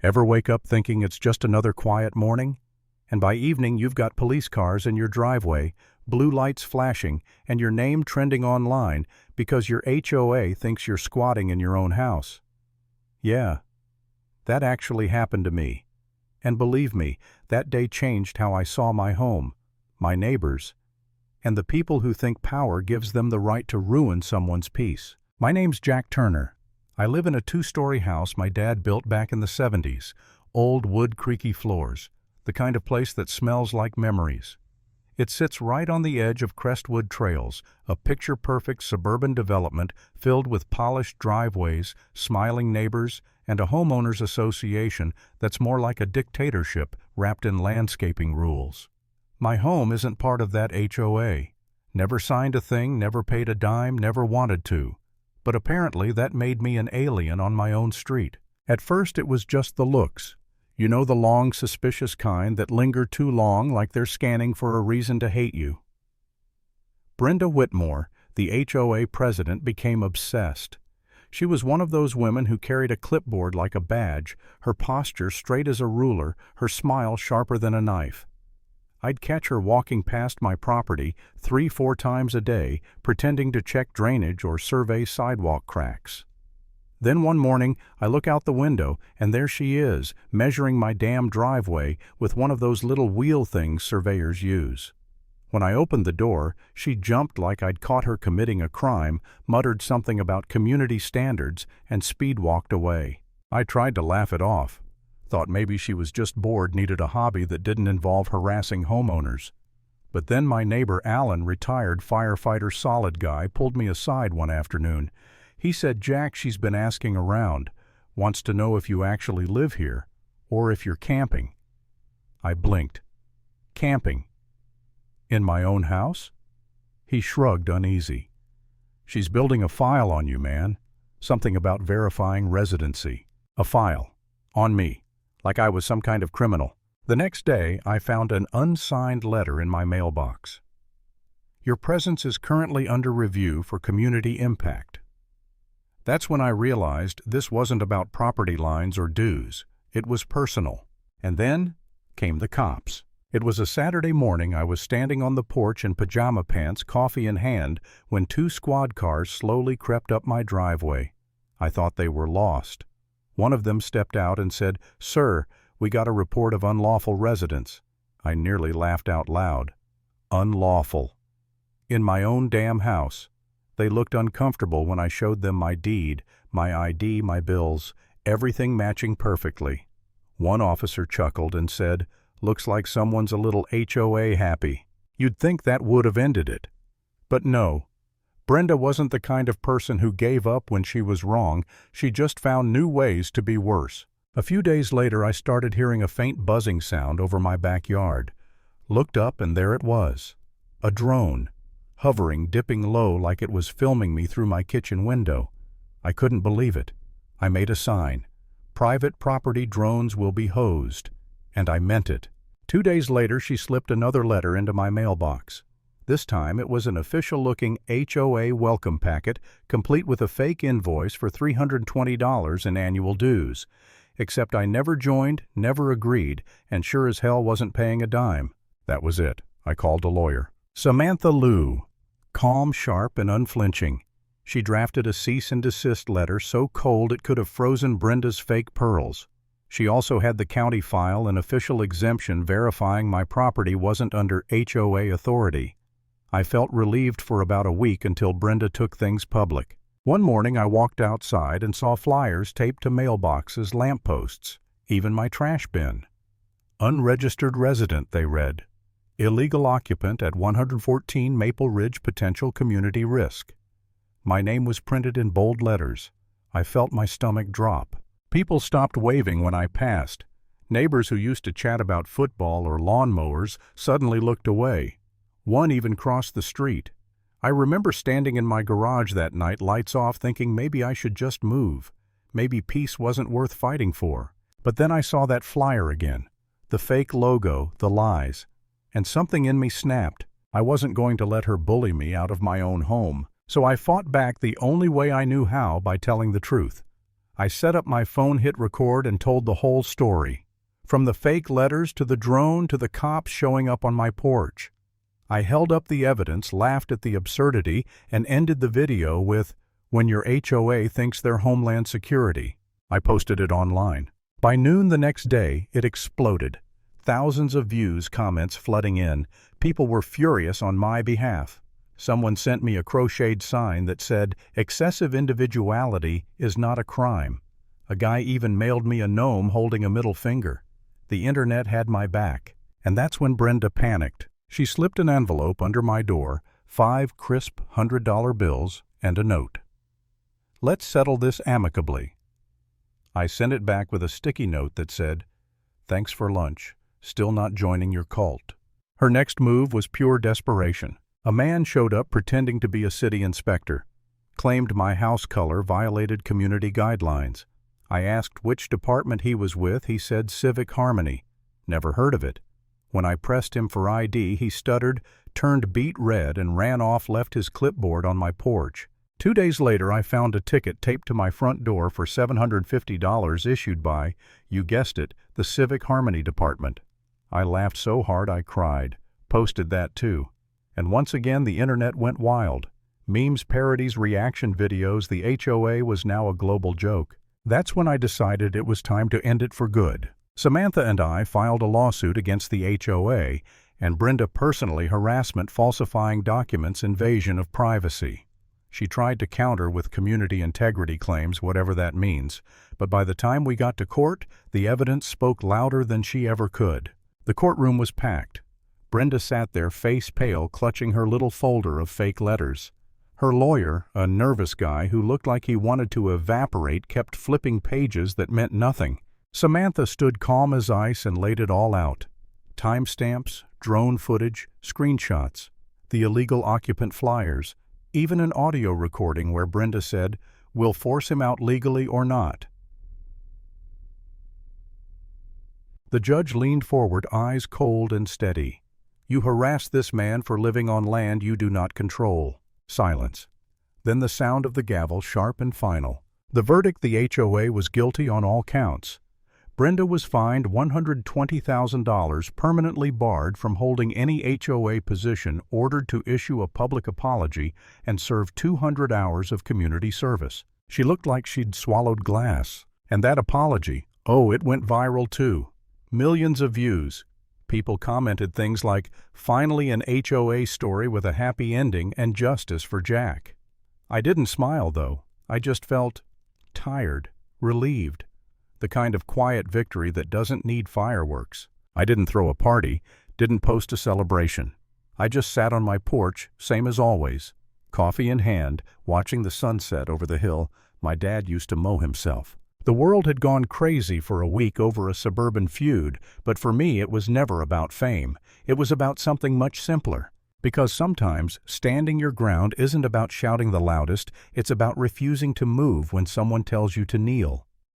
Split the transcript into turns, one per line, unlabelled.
Ever wake up thinking it's just another quiet morning? And by evening you've got police cars in your driveway, blue lights flashing, and your name trending online because your HOA thinks you're squatting in your own house. Yeah, that actually happened to me. And believe me, that day changed how I saw my home, my neighbors, and the people who think power gives them the right to ruin someone's peace. My name's Jack Turner. I live in a 2-story house my dad built back in the 70s, old wood creaky floors, the kind of place that smells like memories. It sits right on the edge of Crestwood Trails, a picture-perfect suburban development filled with polished driveways, smiling neighbors, and a homeowners association that's more like a dictatorship wrapped in landscaping rules. My home isn't part of that HOA. Never signed a thing, never paid a dime, never wanted to. But apparently that made me an alien on my own street. At first it was just the looks. You know, the long, suspicious kind that linger too long like they're scanning for a reason to hate you. Brenda Whitmore, the HOA president, became obsessed. She was one of those women who carried a clipboard like a badge, her posture straight as a ruler, her smile sharper than a knife. I'd catch her walking past my property 3-4 times a day, pretending to check drainage or survey sidewalk cracks. Then one morning, I look out the window, and there she is, measuring my damn driveway with one of those little wheel things surveyors use. When I opened the door, she jumped like I'd caught her committing a crime, muttered something about community standards, and speed-walked away. I tried to laugh it off. Thought maybe she was just bored, needed a hobby that didn't involve harassing homeowners. But then my neighbor Alan, retired firefighter solid guy, pulled me aside one afternoon. He said, "Jack, she's been asking around, wants to know if you actually live here, or if you're camping." I blinked. Camping? In my own house? He shrugged, uneasy. "She's building a file on you, man. Something about verifying residency. A file. On me. Like I was some kind of criminal." The next day, I found an unsigned letter in my mailbox. "Your presence is currently under review for community impact." That's when I realized this wasn't about property lines or dues. It was personal. And then came the cops. It was a Saturday morning. I was standing on the porch in pajama pants, coffee in hand, when 2 squad cars slowly crept up my driveway. I thought they were lost. One of them stepped out and said, "Sir, we got a report of unlawful residence." I nearly laughed out loud. Unlawful. In my own damn house. They looked uncomfortable when I showed them my deed, my ID, my bills, everything matching perfectly. One officer chuckled and said, "Looks like someone's a little HOA happy." You'd think that would have ended it. But no. Brenda wasn't the kind of person who gave up when she was wrong. She just found new ways to be worse. A few days later, I started hearing a faint buzzing sound over my backyard. Looked up, and there it was. A drone, hovering, dipping low like it was filming me through my kitchen window. I couldn't believe it. I made a sign. "Private property drones will be hosed." And I meant it. 2 days later, she slipped another letter into my mailbox. This time it was an official-looking HOA welcome packet, complete with a fake invoice for $320 in annual dues. Except I never joined, never agreed, and sure as hell wasn't paying a dime. That was it. I called a lawyer. Samantha Lou. Calm, sharp, and unflinching. She drafted a cease and desist letter so cold it could have frozen Brenda's fake pearls. She also had the county file an official exemption verifying my property wasn't under HOA authority. I felt relieved for about a week until Brenda took things public. One morning I walked outside and saw flyers taped to mailboxes, lampposts, even my trash bin. "Unregistered resident," they read. "Illegal occupant at 114 Maple Ridge, potential community risk." My name was printed in bold letters. I felt my stomach drop. People stopped waving when I passed. Neighbors who used to chat about football or lawnmowers suddenly looked away. One even crossed the street. I remember standing in my garage that night, lights off, thinking maybe I should just move. Maybe peace wasn't worth fighting for. But then I saw that flyer again. The fake logo, the lies. And something in me snapped. I wasn't going to let her bully me out of my own home. So I fought back the only way I knew how, by telling the truth. I set up my phone, hit record, and told the whole story. From the fake letters to the drone to the cops showing up on my porch. I held up the evidence, laughed at the absurdity, and ended the video with, "When your HOA thinks they're Homeland Security." I posted it online. By noon the next day, it exploded. Thousands of views, comments flooding in. People were furious on my behalf. Someone sent me a crocheted sign that said, "Excessive individuality is not a crime." A guy even mailed me a gnome holding a middle finger. The internet had my back. And that's when Brenda panicked. She slipped an envelope under my door, 5 crisp $100 bills, and a note. "Let's settle this amicably." I sent it back with a sticky note that said, "Thanks for lunch, still not joining your cult." Her next move was pure desperation. A man showed up pretending to be a city inspector, claimed my house color violated community guidelines. I asked which department he was with. He said Civic Harmony. Never heard of it. When I pressed him for ID, he stuttered, turned beet red, and ran off, left his clipboard on my porch. 2 days later, I found a ticket taped to my front door for $750 issued by, you guessed it, the Civic Harmony Department. I laughed so hard I cried. Posted that too. And once again, the internet went wild. Memes, parodies, reaction videos. The HOA was now a global joke. That's when I decided it was time to end it for good. Samantha and I filed a lawsuit against the HOA, and Brenda personally harassment, falsifying documents, invasion of privacy. She tried to counter with community integrity claims, whatever that means, but by the time we got to court, the evidence spoke louder than she ever could. The courtroom was packed. Brenda sat there, face pale, clutching her little folder of fake letters. Her lawyer, a nervous guy who looked like he wanted to evaporate, kept flipping pages that meant nothing. Samantha stood calm as ice and laid it all out. Timestamps, drone footage, screenshots, the illegal occupant flyers, even an audio recording where Brenda said, "We'll force him out legally or not." The judge leaned forward, eyes cold and steady. "You harass this man for living on land you do not control." Silence. Then the sound of the gavel, sharp and final. The verdict: the HOA was guilty on all counts. Brenda was fined $120,000, permanently barred from holding any HOA position, ordered to issue a public apology, and served 200 hours of community service. She looked like she'd swallowed glass. And that apology, oh, it went viral too. Millions of views. People commented things like, "Finally an HOA story with a happy ending and justice for Jack." I didn't smile, though. I just felt tired, relieved. The kind of quiet victory that doesn't need fireworks. I didn't throw a party, didn't post a celebration. I just sat on my porch, same as always, coffee in hand, watching the sunset over the hill my dad used to mow himself. The world had gone crazy for a week over a suburban feud, but for me it was never about fame. It was about something much simpler. Because sometimes standing your ground isn't about shouting the loudest, it's about refusing to move when someone tells you to kneel.